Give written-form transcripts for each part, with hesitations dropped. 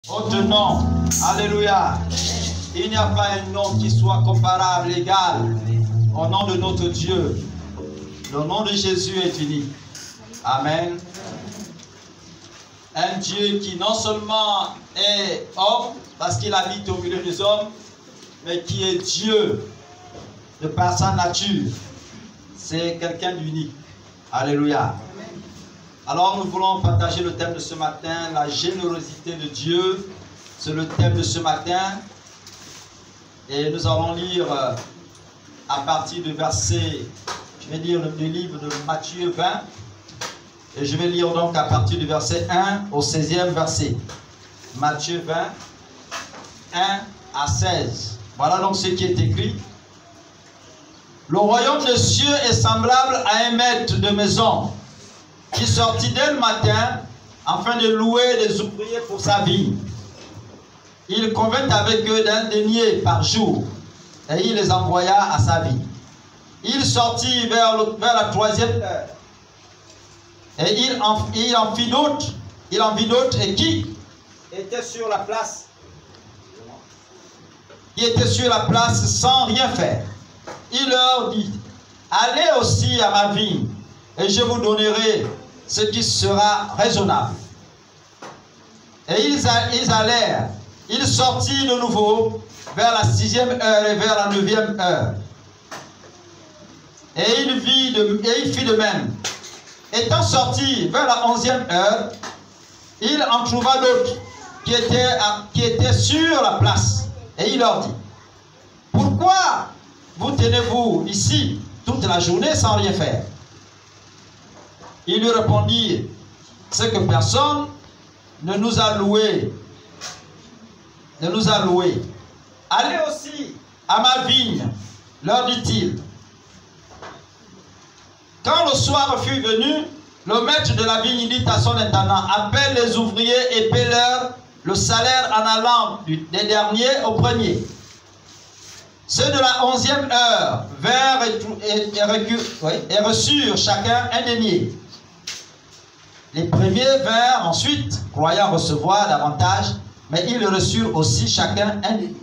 Autre nom, alléluia. Il n'y a pas un nom qui soit comparable, égal au nom de notre Dieu. Le nom de Jésus est unique. Amen. Un Dieu qui non seulement est homme, parce qu'il habite au milieu des hommes, mais qui est Dieu de par sa nature. C'est quelqu'un d'unique. Alléluia. Alors nous voulons partager le thème de ce matin, la générosité de Dieu. C'est le thème de ce matin. Et nous allons lire à partir du verset, je vais lire le livre de Matthieu 20. Et je vais lire donc à partir du verset 1 au 16e verset. Matthieu 20, 1 à 16. Voilà donc ce qui est écrit. Le royaume des cieux est semblable à un maître de maison qui sortit dès le matin afin de louer des ouvriers pour sa vigne. Il convint avec eux d'un denier par jour et il les envoya à sa vigne. Il sortit vers la 3e heure et il en fit d'autres et qui étaient sur la place sans rien faire. Il leur dit: allez aussi à ma vigne et je vous donnerai ce qui sera raisonnable. Et ils allèrent. Il sortit de nouveau vers la 6e heure et vers la 9e heure. Et il fit de même. Étant sorti vers la 11e heure, il en trouva d'autres qui étaient sur la place. Et il leur dit: pourquoi vous tenez-vous ici toute la journée sans rien faire? Il lui répondit: c'est que personne ne nous a loué. Allez aussi à ma vigne, leur dit-il. Quand le soir fut venu, le maître de la vigne dit à son intendant: appelle les ouvriers et paie-leur le salaire en allant des derniers au premier. Ceux de la 11e heure vinrent et reçurent chacun un denier. Les premiers vinrent ensuite, croyant recevoir davantage, mais ils reçurent aussi chacun un denier.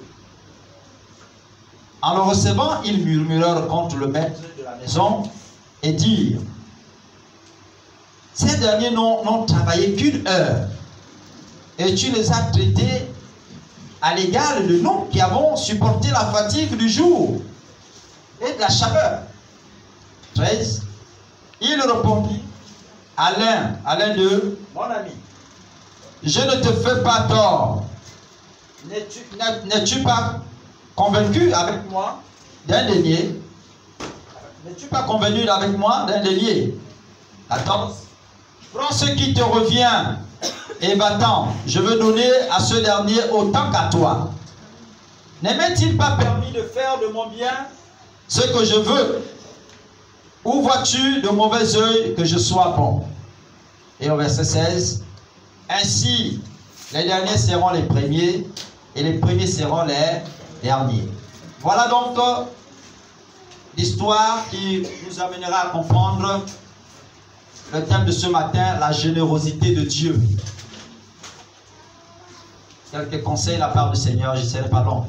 En le recevant, ils murmurèrent contre le maître de la maison et dirent: ces derniers n'ont travaillé qu'une heure, et tu les as traités à l'égal de nous qui avons supporté la fatigue du jour et de la chaleur. 13. Il répondit à l'un d'eux: mon ami, je ne te fais pas tort. N'es-tu pas convaincu avec moi d'un denier? N'es-tu pas convenu avec moi d'un denier? 14. Prends ce qui te revient et va-t'en. Je veux donner à ce dernier autant qu'à toi. Ne m'est-il pas permis de faire de mon bien ce que je veux? Ou vois-tu de mauvais œil que je sois bon? Et au verset 16, ainsi les derniers seront les premiers et les premiers seront les derniers. Voilà donc l'histoire qui nous amènera à comprendre le thème de ce matin, la générosité de Dieu. Quelques conseils de la part du Seigneur, je ne serai pas long.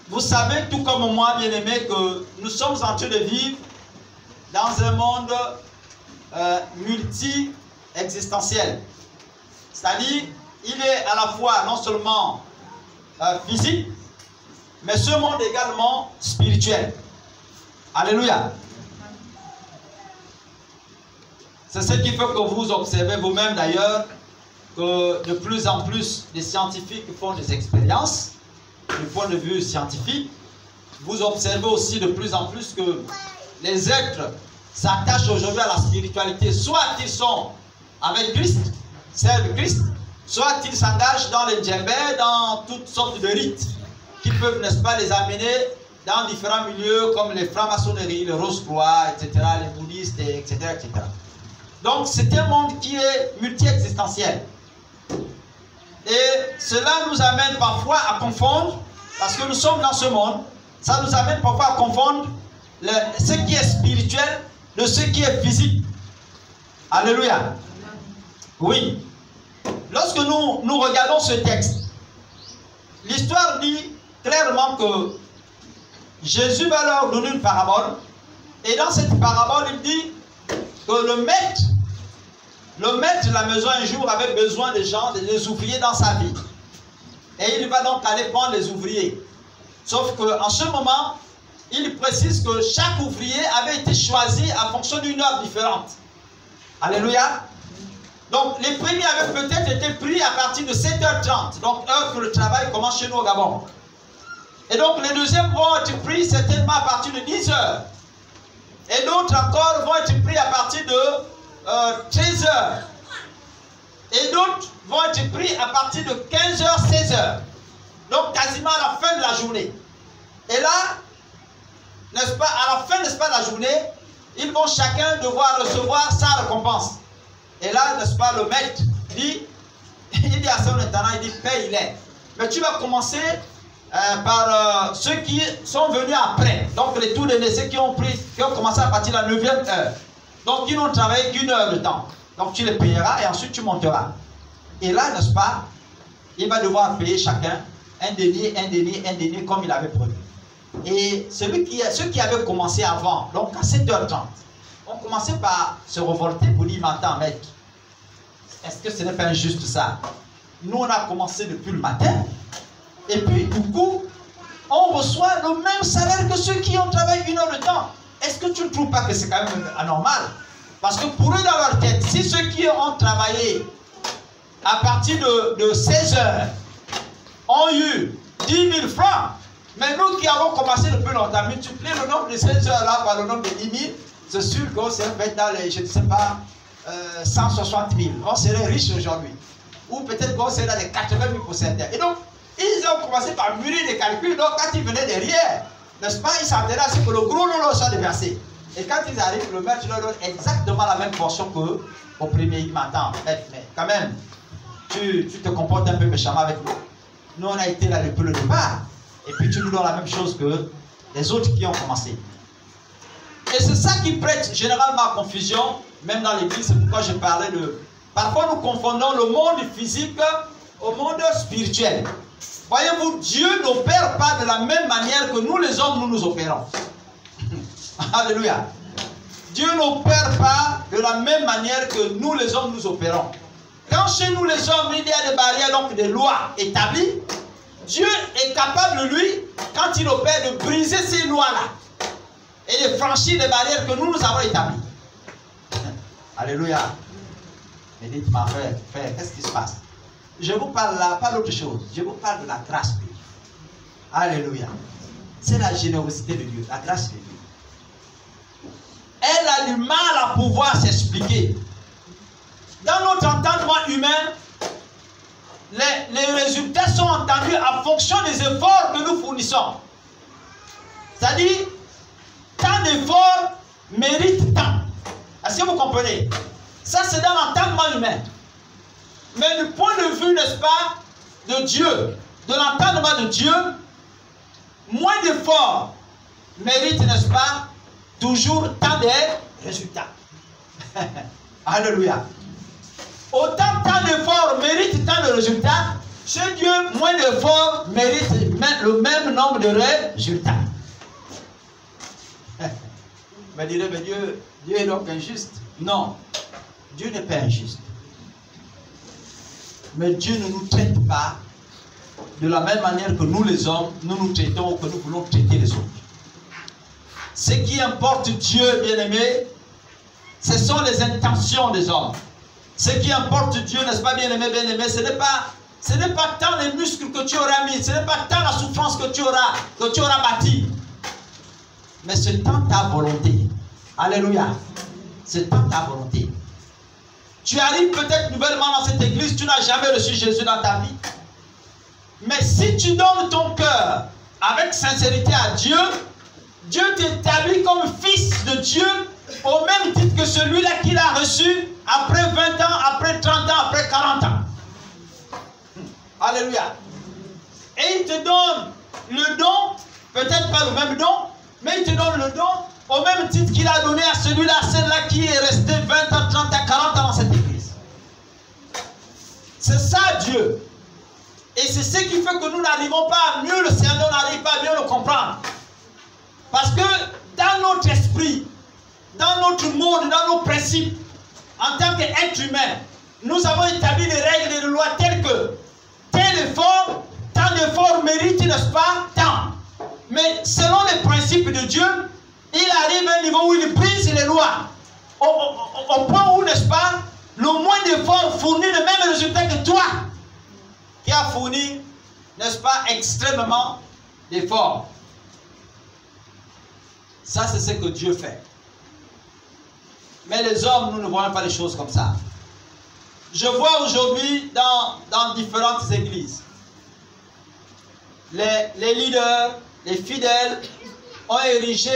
Vous savez, tout comme moi, bien-aimés, que nous sommes en train de vivre dans un monde multi-existentiel. C'est-à-dire, il est à la fois non seulement physique, mais ce monde également spirituel. Alléluia. C'est ce qui fait que vous observez vous-même d'ailleurs que de plus en plus des scientifiques font des expériences du point de vue scientifique. Vous observez aussi de plus en plus que les êtres s'attachent aujourd'hui à la spiritualité. Soit ils sont avec Christ, servent Christ, soit ils s'engagent dans les djembés, dans toutes sortes de rites qui peuvent, n'est-ce pas, les amener dans différents milieux comme les francs-maçonneries, les Rose-Croix, etc., les bouddhistes, etc., etc. Donc c'est un monde qui est multi-existentiel. Et cela nous amène parfois à confondre, parce que nous sommes dans ce monde, ça nous amène parfois à confondre ce qui est spirituel de ce qui est physique. Alléluia. Oui. lorsque nous regardons ce texte, l'histoire dit clairement que Jésus va leur donner une parabole. Et dans cette parabole, il dit que le maître de la maison un jour avait besoin des gens, des ouvriers dans sa vie. Et il va donc aller prendre les ouvriers. Sauf qu'en ce moment, il précise que chaque ouvrier avait été choisi en fonction d'une œuvre différente. Alléluia. Donc les premiers avaient peut-être été pris à partir de 7h30. Donc heure que le travail commence chez nous au Gabon. Et donc les deuxièmes vont être pris certainement à partir de 10h. Et d'autres encore vont être pris à partir de 13h. Et d'autres vont être pris à partir de 15h, 16h. Donc quasiment à la fin de la journée. Et là, n'est-ce pas, à la fin, n'est-ce pas, de la journée, ils vont chacun devoir recevoir sa récompense. Et là, n'est-ce pas, le maître dit, il dit à son intendant, il dit, paye-les. Mais tu vas commencer par ceux qui sont venus après. Donc les tout derniers, ceux qui ont commencé à partir de la 9e heure. Donc ils n'ont travaillé qu'1 heure de temps. Donc tu les payeras et ensuite tu monteras. Et là, n'est-ce pas, il va devoir payer chacun un denier comme il avait prévu. Et ceux qui avaient commencé avant, donc à 7h30, ont commencé par se révolter pour dire, maintenant, maître, est-ce que ce n'est pas injuste ça? Nous, on a commencé depuis le matin, et puis du coup, on reçoit le même salaire que ceux qui ont travaillé 1 heure de temps. Est-ce que tu ne trouves pas que c'est quand même anormal? Parce que pour eux, dans leur tête, si ceux qui ont travaillé à partir de 16h ont eu 10 000 francs, mais nous qui avons commencé depuis longtemps, multiplier le nombre de 16 heures là par le nombre de 10 000, c'est sûr qu'on serait dans les, je ne sais pas, 160 000. On serait riche aujourd'hui. Ou peut-être qu'on serait dans les 80 000 pour certains. Et donc, ils ont commencé par mûrir des calculs. Donc, quand ils venaient derrière, n'est-ce pas, ils s'attendaient à ce que le gros lot soit déversé. Et quand ils arrivent, le maître leur donne exactement la même portion qu'au premier matin. Mais quand même, tu te comportes un peu méchamment avec nous. Nous, on a été là depuis le départ. Et puis tu nous donnes la même chose que les autres qui ont commencé. Et c'est ça qui prête généralement à confusion, même dans l'église. C'est pourquoi je parlais de... Parfois nous confondons le monde physique au monde spirituel. Voyez-vous, Dieu n'opère pas de la même manière que nous les hommes, nous opérons. Alléluia. Dieu n'opère pas de la même manière que nous les hommes, nous opérons. Quand chez nous les hommes, il y a des barrières, donc des lois établies, Dieu est capable, lui, quand il opère, de briser ces lois-là et de franchir les barrières que nous avons établies. Alléluia. Mais dites-moi, frère, qu'est-ce qui se passe? Je vous parle là, pas d'autre chose. Je vous parle de la grâce de Dieu. Alléluia. C'est la générosité de Dieu, la grâce de Dieu. Elle a du mal à pouvoir s'expliquer. Dans notre entendement humain, les résultats sont entendus en fonction des efforts que nous fournissons. C'est-à-dire, tant d'efforts méritent tant. Est-ce que vous comprenez? Ça, c'est dans l'entendement humain. Mais du point de vue, n'est-ce pas, de Dieu, de l'entendement de Dieu, moins d'efforts méritent, n'est-ce pas, toujours tant de résultats. Alléluia. Autant tant d'efforts méritent tant de résultats, chez Dieu, moins d'efforts méritent le même nombre de résultats. Mais dirait, mais Dieu est donc injuste. Non, Dieu n'est pas injuste. Mais Dieu ne nous traite pas de la même manière que nous les hommes, nous traitons ou que nous voulons traiter les autres. Ce qui importe Dieu, bien-aimé, ce sont les intentions des hommes. Ce qui importe Dieu, n'est-ce pas, bien-aimé, ce n'est pas tant les muscles que tu auras mis, ce n'est pas tant la souffrance que tu auras bâtie, mais c'est tant ta volonté. Alléluia. C'est tant ta volonté. Tu arrives peut-être nouvellement dans cette église, tu n'as jamais reçu Jésus dans ta vie. Mais si tu donnes ton cœur avec sincérité à Dieu, Dieu t'établit comme fils de Dieu au même titre que celui-là qu'il a reçu après 20 ans, après 30 ans, après 40 ans. Alléluia. Et il te donne le don, peut-être pas le même don, mais il te donne le don au même titre qu'il a donné à celui-là, celle-là qui est resté 20 ans, 30 ans, 40 ans dans cette église. C'est ça Dieu. Et c'est ce qui fait que nous n'arrivons pas à mieux le cerner, on n'arrive pas à mieux le comprendre. Parce que dans notre esprit, dans notre monde, dans nos principes, en tant qu'être humain, nous avons établi des règles et des lois telles que tel effort, tant d'efforts mérite, n'est-ce pas, tant. Mais selon les principes de Dieu, il arrive à un niveau où il brise les lois. Au point où, n'est-ce pas, le moins d'efforts fournit le même résultat que toi, qui a fourni, n'est-ce pas, extrêmement d'efforts. Ça, c'est ce que Dieu fait. Mais les hommes, nous ne voyons pas les choses comme ça. Je vois aujourd'hui dans différentes églises, les leaders, les fidèles ont érigé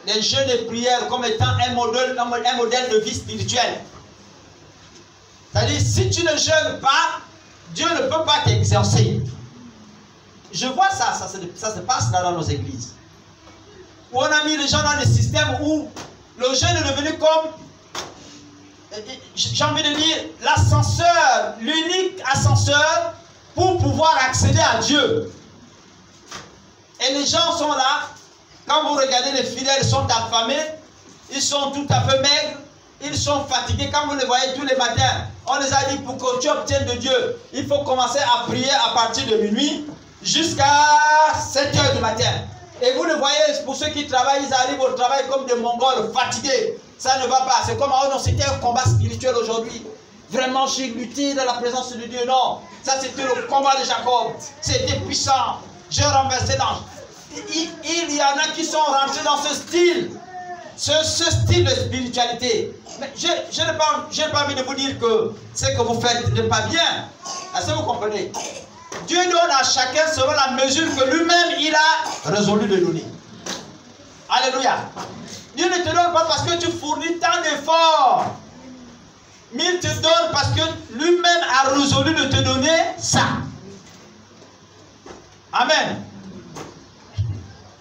des jeûnes et prières comme étant un modèle de vie spirituelle. C'est-à-dire, si tu ne jeûnes pas, Dieu ne peut pas t'exercer. Je vois ça se passe là dans nos églises. Où on a mis les gens dans des systèmes où le jeûne est devenu comme, j'ai envie de dire, l'ascenseur, l'unique ascenseur pour pouvoir accéder à Dieu. Et les gens sont là, quand vous regardez les fidèles, ils sont affamés, ils sont tout à fait maigres, ils sont fatigués. Quand vous les voyez tous les matins, on les a dit pour que tu obtiennes de Dieu, il faut commencer à prier à partir de minuit jusqu'à 7 h du matin. Et vous le voyez, pour ceux qui travaillent, ils arrivent au travail comme des Mongols, fatigués. Ça ne va pas. C'est comme, oh non, c'était un combat spirituel aujourd'hui. Vraiment, j'ai lutté dans la présence de Dieu. Non, ça c'était le combat de Jacob. C'était puissant. J'ai renversé l'ange. Il y en a qui sont rentrés dans ce style. Ce style de spiritualité. Mais je n'ai pas envie de vous dire que ce que vous faites n'est pas bien. Est-ce que vous comprenez? Dieu donne à chacun selon la mesure que lui-même il a résolu de donner. Alléluia. Dieu ne te donne pas parce que tu fournis tant d'efforts. Mais il te donne parce que lui-même a résolu de te donner ça. Amen.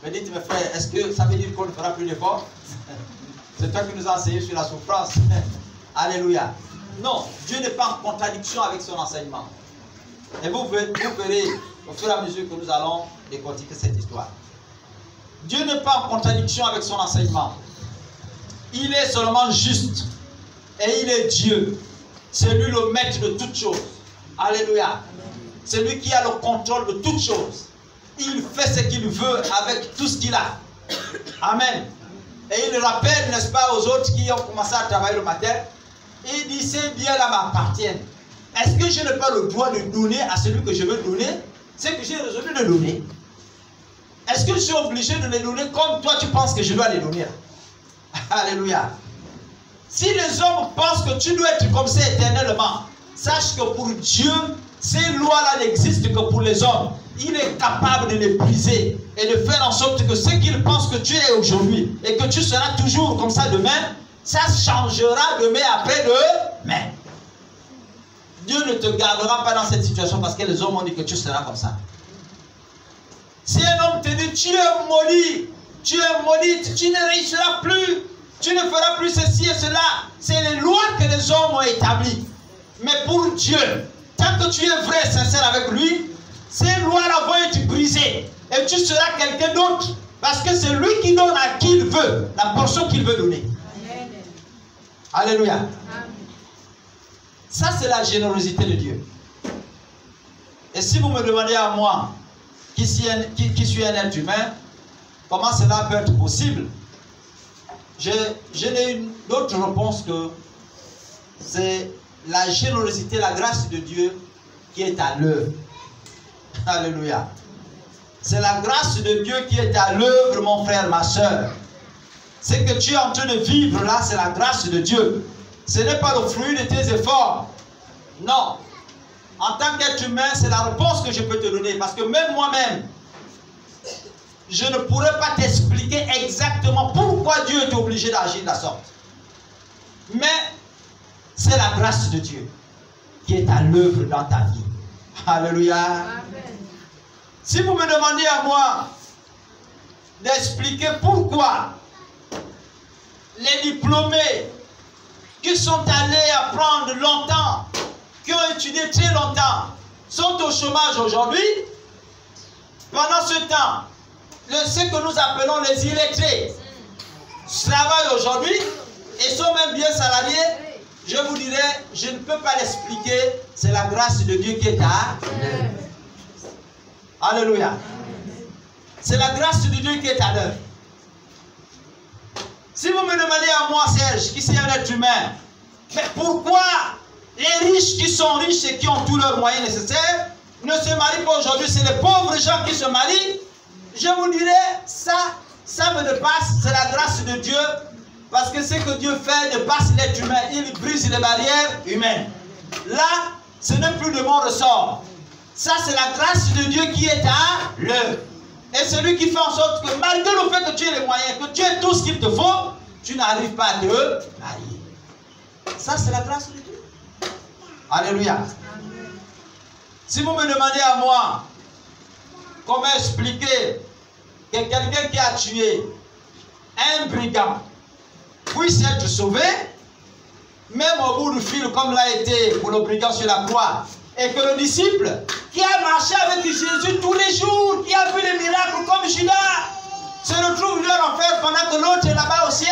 Me dites mes frères, est-ce que ça veut dire qu'on ne fera plus d'efforts? C'est toi qui nous as enseigné sur la souffrance. Alléluia. Non, Dieu n'est pas en contradiction avec son enseignement. Et vous verrez au fur et à mesure que nous allons décortiquer cette histoire. Dieu n'est pas en contradiction avec son enseignement. Il est seulement juste. Et il est Dieu. C'est lui le maître de toutes choses. Alléluia. C'est lui qui a le contrôle de toutes choses. Il fait ce qu'il veut avec tout ce qu'il a. Amen. Et il rappelle, n'est-ce pas, aux autres qui ont commencé à travailler le matin. Il dit, ces biens-là m'appartiennent. Est-ce que je n'ai pas le droit de donner à celui que je veux donner ce que j'ai résolu de donner? Est-ce que je suis obligé de les donner comme toi tu penses que je dois les donner? Alléluia. Si les hommes pensent que tu dois être comme ça éternellement, sache que pour Dieu, ces lois-là n'existent que pour les hommes. Il est capable de les briser et de faire en sorte que ce qu'ils pensent que tu es aujourd'hui et que tu seras toujours comme ça demain, ça changera demain après demain. Dieu ne te gardera pas dans cette situation parce que les hommes ont dit que tu seras comme ça. Si un homme te dit tu es maudit, tu es maudite, tu ne réussiras plus, tu ne feras plus ceci et cela, c'est les lois que les hommes ont établies. Mais pour Dieu, tant que tu es vrai et sincère avec lui, ces lois-là vont être brisées et tu seras quelqu'un d'autre parce que c'est lui qui donne à qui il veut la portion qu'il veut donner. Amen. Alléluia. Amen. Ça, c'est la générosité de Dieu. Et si vous me demandez à moi, qui suis un être humain, comment cela peut être possible? Je n'ai une autre réponse que c'est la générosité, la grâce de Dieu qui est à l'œuvre. Alléluia. C'est la grâce de Dieu qui est à l'œuvre, mon frère, ma soeur. Ce que tu es en train de vivre là, c'est la grâce de Dieu. Ce n'est pas le fruit de tes efforts. Non. En tant qu'être humain, c'est la réponse que je peux te donner. Parce que même moi-même, je ne pourrais pas t'expliquer exactement pourquoi Dieu est obligé d'agir de la sorte. Mais c'est la grâce de Dieu qui est à l'œuvre dans ta vie. Alléluia. Amen. Si vous me demandez à moi d'expliquer pourquoi les diplômés qui sont allés apprendre longtemps qui ont étudié très longtemps sont au chômage aujourd'hui, pendant ce temps, ceux que nous appelons les illettrés travaillent aujourd'hui et sont même bien salariés, je vous dirais, je ne peux pas l'expliquer, c'est la grâce de Dieu qui est à l'œuvre. Alléluia. C'est la grâce de Dieu qui est à l'œuvre. Si vous me demandez à moi, Serge, qui c'est un être humain, mais pourquoi les riches qui sont riches et qui ont tous leurs moyens nécessaires ne se marient pas aujourd'hui? C'est les pauvres gens qui se marient. Je vous dirais, ça me dépasse, c'est la grâce de Dieu. Parce que ce que Dieu fait dépasse l'être humain. Il brise les barrières humaines. Là, ce n'est plus de mon ressort. Ça, c'est la grâce de Dieu qui est à l'œuvre. Et celui qui fait en sorte que malgré le fait que tu aies les moyens, que tu aies tout ce qu'il te faut, tu n'arrives pas à te marier. Ça, c'est la grâce de Dieu. Alléluia. Amen. Si vous me demandez à moi, comment expliquer que quelqu'un qui a tué un brigand puisse être sauvé, même au bout du fil, comme l'a été pour le brigand sur la croix, et que le disciple qui a marché avec Jésus tous les jours, qui a vu les miracles comme Judas, se retrouve lui en enfer pendant que l'autre est là-bas au ciel,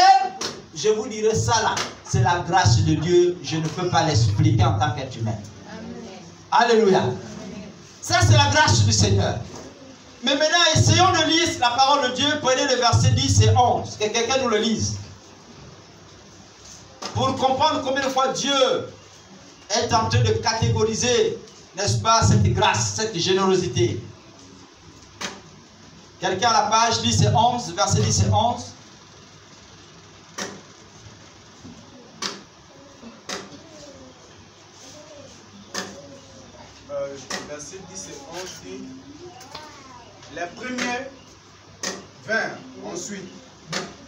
je vous dirai ça là, c'est la grâce de Dieu, je ne peux pas l'expliquer en tant qu'être humain. Alléluia. Ça, c'est la grâce du Seigneur. Mais maintenant, essayons de lire la parole de Dieu. Prenez le verset 10 et 11. Que quelqu'un nous le lise. Pour comprendre combien de fois Dieu est en train de catégoriser, n'est-ce pas, cette grâce, cette générosité. Quelqu'un à la page 10 et 11, verset 10 et 11. Verset 10 et 11 dit: les premiers vinrent ensuite,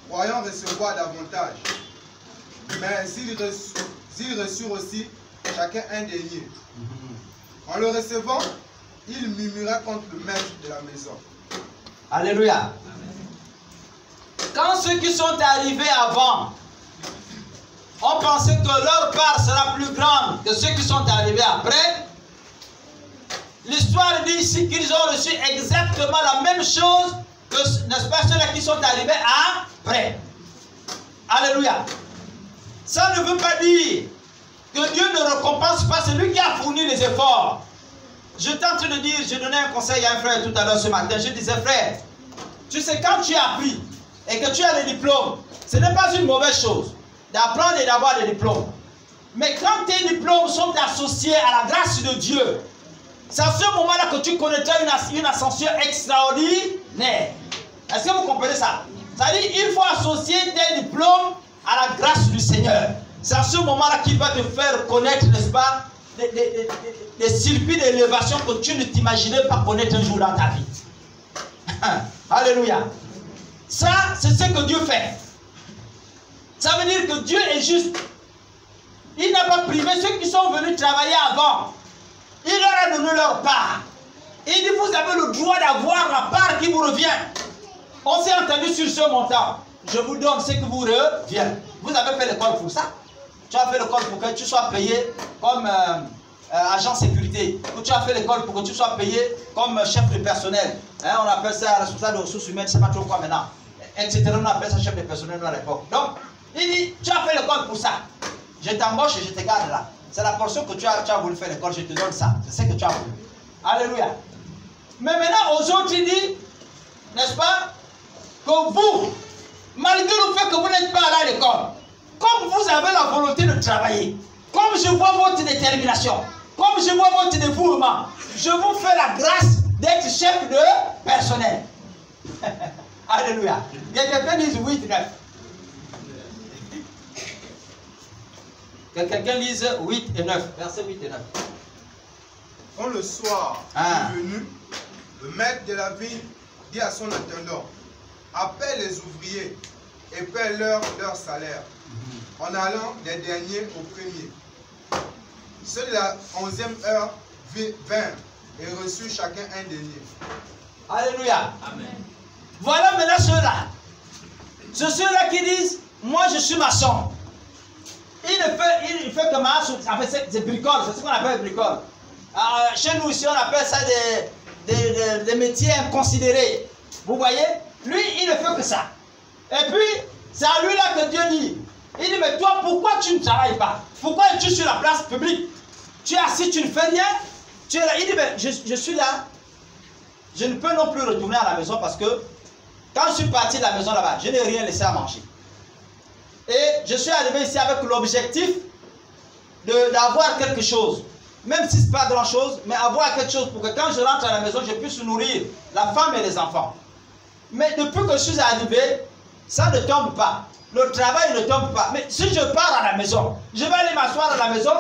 croyant recevoir davantage. Mais ils reçurent aussi chacun un denier. En le recevant, il murmura contre le maître de la maison. Alléluia. Quand ceux qui sont arrivés avant ont pensé que leur part sera plus grande que ceux qui sont arrivés après, l'histoire dit ici qu'ils ont reçu exactement la même chose que, n'est-ce pas, ceux-là qui sont arrivés après. Alléluia. Ça ne veut pas dire que Dieu ne récompense pas celui qui a fourni les efforts. Je tente de dire, je donnais un conseil à un frère tout à l'heure ce matin, je disais: frère, tu sais, quand tu as appris et que tu as les diplômes, ce n'est pas une mauvaise chose d'apprendre et d'avoir des diplômes. Mais quand tes diplômes sont associés à la grâce de Dieu, c'est à ce moment-là que tu connaîtras une ascension extraordinaire. Est-ce que vous comprenez ça? C'est-à-dire qu'il faut associer tes diplômes à la grâce du Seigneur. C'est à ce moment-là qu'il va te faire connaître, n'est-ce pas, des circuits d'élévation que tu ne t'imaginais pas connaître un jour dans ta vie. Alléluia. Ça, c'est ce que Dieu fait. Ça veut dire que Dieu est juste. Il n'a pas privé ceux qui sont venus travailler avant. Il leur a donné leur part. Il dit: vous avez le droit d'avoir la part qui vous revient. On s'est entendu sur ce montant. Je vous donne ce que vous revient. Vous avez fait l'école pour ça. Tu as fait l'école pour que tu sois payé comme agent sécurité. Ou tu as fait l'école pour que tu sois payé comme chef de personnel. Hein, on appelle ça responsable de ressources humaines, je ne sais pas trop quoi maintenant. Etc. On appelle ça chef de personnel à l'époque. Donc, il dit: tu as fait l'école pour ça. Je t'embauche et je te garde là. C'est la portion que tu as voulu faire l'école, je te donne ça. C'est ce que tu as voulu. Alléluia. Mais maintenant, aux autres, il dit, n'est-ce pas, que vous, malgré le fait que vous n'êtes pas allé à l'école, comme vous avez la volonté de travailler, comme je vois votre détermination, comme je vois votre dévouement, je vous fais la grâce d'être chef de personnel. Alléluia. Il y a quelqu'un qui dit 8, 9. Que quelqu'un lise 8 et 9. Versets 8 et 9. Quand le soir est venu, le maître de la ville dit à son intendant: appelle les ouvriers et paie-leur leur salaire, en allant des derniers aux premiers. Ceux de la 11e heure vinrent et reçurent chacun un denier. Alléluia. Amen. Voilà maintenant ceux-là. C'est ceux-là qui disent: moi je suis maçon. il fait comment? En fait, c'est bricole, c'est ce qu'on appelle bricole. Chez nous ici, on appelle ça des métiers inconsidérés. Vous voyez? Lui, il ne fait que ça. Et puis, c'est à lui là que Dieu dit. Il dit, mais toi, pourquoi tu ne travailles pas? Pourquoi es-tu sur la place publique? Tu es assis, tu ne fais rien. Tu es là. Il dit, mais je suis là. Je ne peux non plus retourner à la maison parce que quand je suis parti de la maison là-bas, je n'ai rien laissé à manger. Et je suis arrivé ici avec l'objectif d'avoir quelque chose. Même si ce n'est pas grand-chose, mais avoir quelque chose pour que quand je rentre à la maison, je puisse nourrir la femme et les enfants. Mais depuis que je suis arrivé, ça ne tombe pas. Le travail ne tombe pas. Mais si je pars à la maison, je vais aller m'asseoir à la maison,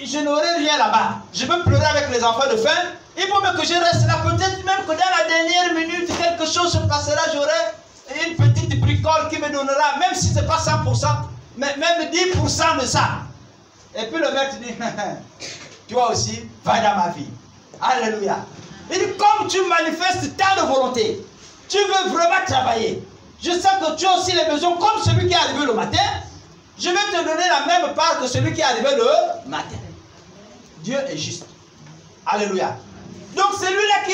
je n'aurai rien là-bas. Je vais pleurer avec les enfants de faim. Il faut même que je reste là. Peut-être même que dans la dernière minute, quelque chose se passera. J'aurai une petite bricole qui me donnera, même si ce n'est pas 100%, mais même 10% de ça. Et puis le maître dit, toi aussi, va dans ma vie. Alléluia. Il dit, comme tu manifestes tant de volonté, tu veux vraiment travailler. Je sais que tu as aussi les besoins comme celui qui est arrivé le matin. Je vais te donner la même part que celui qui est arrivé le matin. Dieu est juste. Alléluia. Donc celui-là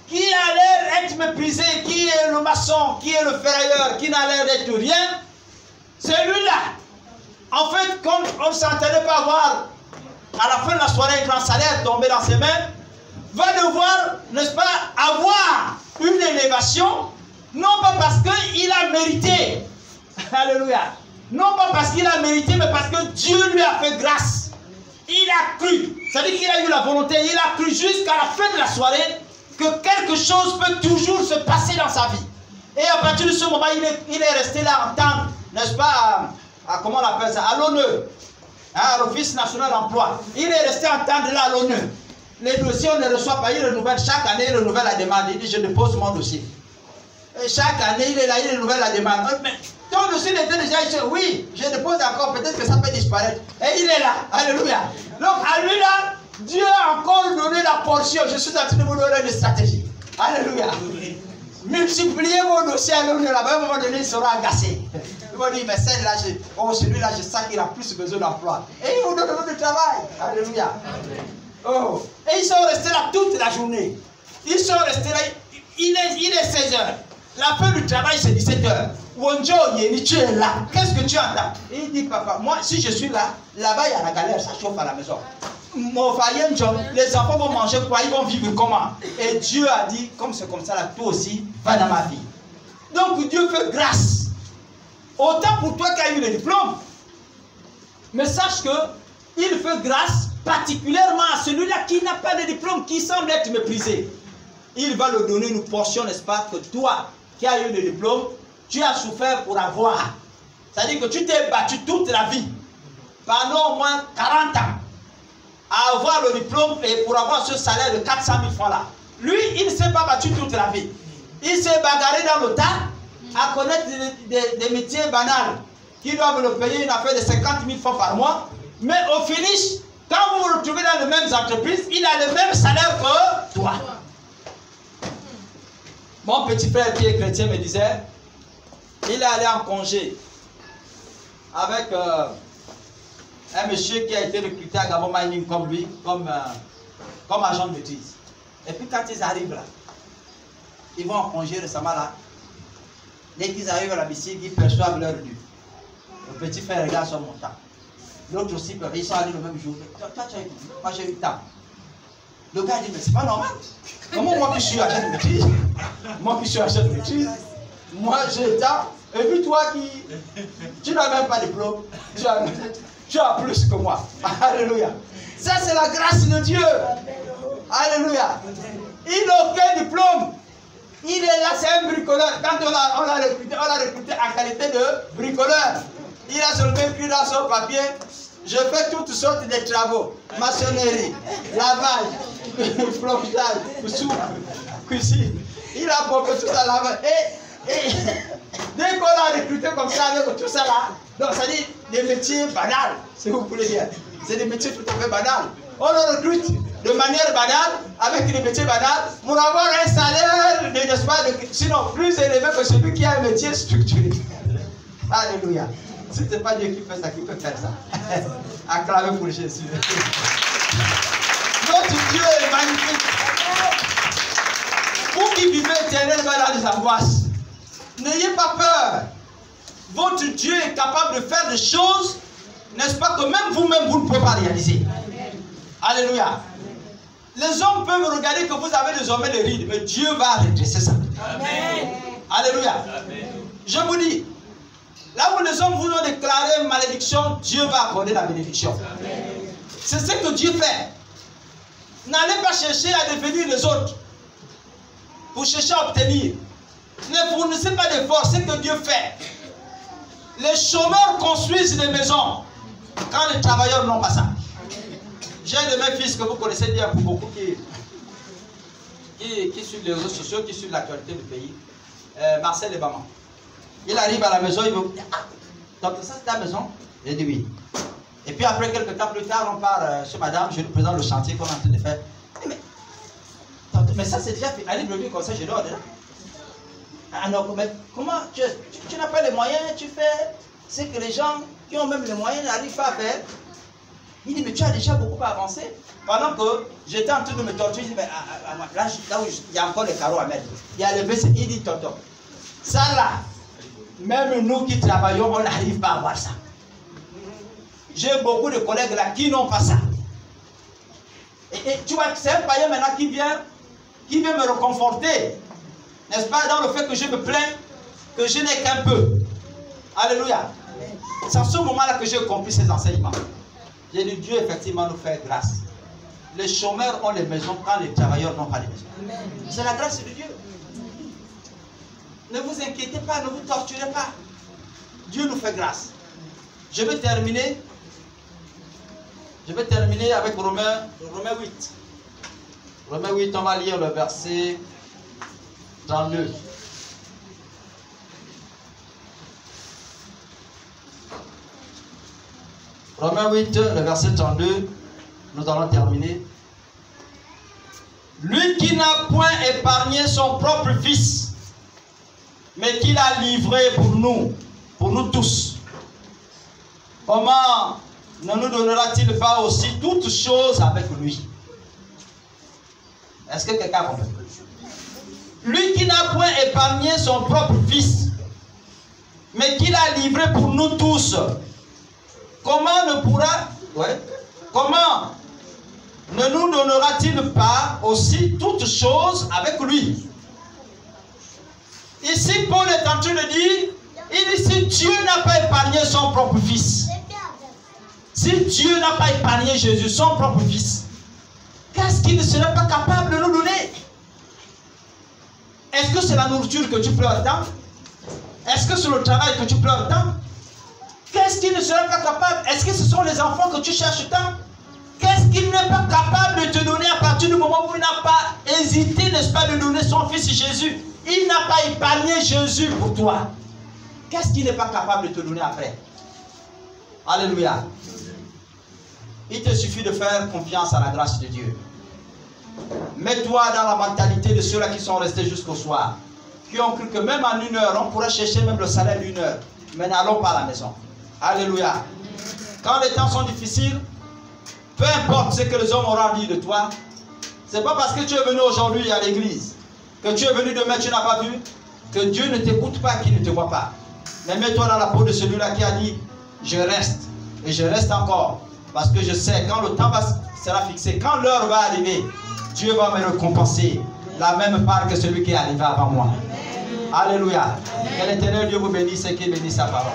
qui a l'air d'être méprisé, qui est le maçon, qui est le ferrailleur, qui n'a l'air d'être rien, celui-là, en fait, comme on ne s'entendait pas avoir à la fin de la soirée un grand salaire tomber dans ses mains, va devoir, n'est-ce pas, avoir une élévation, non pas parce qu'il a mérité, alléluia, non pas parce qu'il a mérité, mais parce que Dieu lui a fait grâce. Il a cru, c'est-à-dire qu'il a eu la volonté, il a cru jusqu'à la fin de la soirée que quelque chose peut toujours se passer dans sa vie. Et à partir de ce moment, il est resté là à entendre, n'est-ce pas, comment on appelle ça, à l'ONU, à l'Office national d'emploi. Il est resté à entendre là à l'ONU. Les dossiers, on ne reçoit pas, il renouvelle chaque année, il renouvelle la demande. Il dit, je dépose mon dossier. Et chaque année, il est là, il renouvelle la demande. Mais ton dossier était déjà ici. Oui, je dépose encore, peut-être que ça peut disparaître. Et il est là, alléluia. Donc à lui là, Dieu a encore donné la portion. Je suis en train de vous donner une stratégie. Alléluia. Multipliez vos dossiers à l'ONU, là-bas, à un moment donné, il sera agacé. Il va dire, mais celle-là, celui-là, je sens qu'il a plus besoin d'emploi. Et il vous donne du travail. Alléluia. Oh. Et ils sont restés là toute la journée. Ils sont restés là. Il est 16 h. La fin du travail, c'est 17 h. Wonjo, tu es là. Qu'est-ce que tu entends? Et il dit, papa, moi, si je suis là, là-bas, il y a la galère, ça chauffe à la maison. Mon foyer, les enfants vont manger quoi? Ils vont vivre comment? Et Dieu a dit, comme c'est comme ça, là, toi aussi, va dans ma vie. Donc, Dieu fait grâce. Autant pour toi qui as eu le diplôme. Mais sache que il fait grâce particulièrement à celui-là qui n'a pas de diplôme, qui semble être méprisé. Il va le donner une portion, n'est-ce pas, que toi qui as eu le diplôme, tu as souffert pour avoir. C'est-à-dire que tu t'es battu toute la vie, pendant au moins 40 ans, à avoir le diplôme et pour avoir ce salaire de 400 000 francs là. Lui, il ne s'est pas battu toute la vie. Il s'est bagarré dans le tas à connaître des métiers banals qui doivent le payer une affaire de 50 000 francs par mois. Mais au finish, quand vous vous retrouvez dans les mêmes entreprises, il a le même salaire que toi. Mon petit frère qui est chrétien me disait, il est allé en congé avec un monsieur qui a été recruté à Gabon Mining comme lui, comme agent de maîtrise. Et puis quand ils arrivent là, ils vont en congé récemment là. Dès qu'ils arrivent à la piscine, ils perçoivent leur dû. Le petit frère regarde son montant. L'autre aussi, ils sont allés le même jour. Toi, tu as eu, moi j'ai eu tant. Le gars dit, mais c'est pas normal. Comment moi qui suis agent de maîtrise, moi j'ai tant. Et puis toi tu n'as même pas de diplôme, tu as plus que moi. Alléluia. Ça c'est la grâce de Dieu. Alléluia. Il n'a aucun diplôme. Il est là, c'est un bricoleur. Quand on l'a recruté en qualité de bricoleur. Il a seulement écrit dans son papier, je fais toutes sortes de travaux. Maçonnerie, lavage, plombetage, soupe, cuisine. Il a compris tout ça là-bas. Et dès qu'on l'a recruté comme ça, avec tout ça là, donc ça dit des métiers banals, si vous voulez dire. C'est des métiers tout à fait banals. On le recrute de manière banale, avec des métiers banals, pour avoir un salaire, n'est-ce pas, sinon plus élevé que celui qui a un métier structuré. Alléluia. Si ce n'est pas Dieu qui fait ça, qui peut faire ça? Acclamez pour Jésus. Notre Dieu est magnifique. Vous qui vivez éternellement dans les angoisses, n'ayez pas peur. Votre Dieu est capable de faire des choses, n'est-ce pas, que même vous-même, vous ne pouvez pas réaliser. Alléluia. Les hommes peuvent regarder que vous avez désormais des rides, mais Dieu va redresser ça. Amen. Alléluia. Amen. Je vous dis, là où les hommes vous ont déclaré malédiction, Dieu va accorder la bénédiction. C'est ce que Dieu fait. N'allez pas chercher à devenir les autres pour chercher à obtenir. Ne fournissez pas d'efforts, c'est ce que Dieu fait. Les chômeurs construisent des maisons quand les travailleurs n'ont pas ça. J'ai un de mes fils que vous connaissez bien pour beaucoup qui suit les réseaux sociaux, qui suit l'actualité du pays. Marcel Ebama. Il arrive à la maison, il me dit, ah, donc ça c'est ta maison? J'ai dit oui. Et puis après quelques temps plus tard, on part chez madame, je lui présente le chantier qu'on est en train de faire. Mais ça c'est déjà fait. Allez me dire comme ça, je dors déjà. Ah non, mais comment tu n'as pas les moyens, tu fais ce que les gens qui ont même les moyens n'arrivent pas à faire. Il dit, mais tu as déjà beaucoup avancé. Pendant que j'étais en train de me torturer, il dit, mais là où il y a encore les carreaux à mettre, il y a le WC, il dit, tonton, ça là, même nous qui travaillons, on n'arrive pas à voir ça. J'ai beaucoup de collègues là qui n'ont pas ça. Et tu vois, c'est un païen maintenant qui vient me réconforter, n'est-ce pas, dans le fait que je me plains, que je n'ai qu'un peu. Alléluia. C'est en ce moment-là que j'ai compris ces enseignements. J'ai dit, Dieu effectivement nous fait grâce. Les chômeurs ont les maisons quand les travailleurs n'ont pas les maisons. C'est la grâce de Dieu. Ne vous inquiétez pas, ne vous torturez pas. Dieu nous fait grâce. Je vais terminer avec Romains 8. Romains 8, on va lire le verset 32. Romains 8, le verset 32, nous allons terminer. Lui qui n'a point épargné son propre fils, mais qui l'a livré pour nous tous. Comment ne nous donnera-t-il pas aussi toutes choses avec lui? Est-ce que quelqu'un comprend? Lui qui n'a point épargné son propre fils, mais qui l'a livré pour nous tous. Comment ne nous donnera-t-il pas aussi toutes choses avec lui? Ici, Paul est en train de dire, il dit, si Dieu n'a pas épargné son propre fils, si Dieu n'a pas épargné Jésus, son propre fils, qu'est-ce qu'il ne serait pas capable de nous donner? Est-ce que c'est la nourriture que tu pleures tant? Est-ce que c'est le travail que tu pleures tant? Qu'est-ce qu'il ne serait pas capable? Est-ce que ce sont les enfants que tu cherches tant? Qu'est-ce qu'il n'est pas capable de te donner à partir du moment où il n'a pas hésité, n'est-ce pas, de donner son fils Jésus? Il n'a pas épargné Jésus pour toi. Qu'est-ce qu'il n'est pas capable de te donner après? Alléluia. Il te suffit de faire confiance à la grâce de Dieu. Mets-toi dans la mentalité de ceux-là qui sont restés jusqu'au soir, qui ont cru que même en 1 heure, on pourrait chercher même le salaire d'1 heure, mais n'allons pas à la maison. Alléluia. Quand les temps sont difficiles, peu importe ce que les hommes auront dit de toi, c'est pas parce que tu es venu aujourd'hui à l'église, que tu es venu demain, tu n'as pas vu, que Dieu ne t'écoute pas, qu'il ne te voit pas. Mais mets-toi dans la peau de celui-là qui a dit, je reste, et je reste encore, parce que je sais, quand le temps sera fixé, quand l'heure va arriver, Dieu va me récompenser la même part que celui qui est arrivé avant moi. Alléluia. Que l'Éternel Dieu vous bénisse et qu'il bénisse sa parole.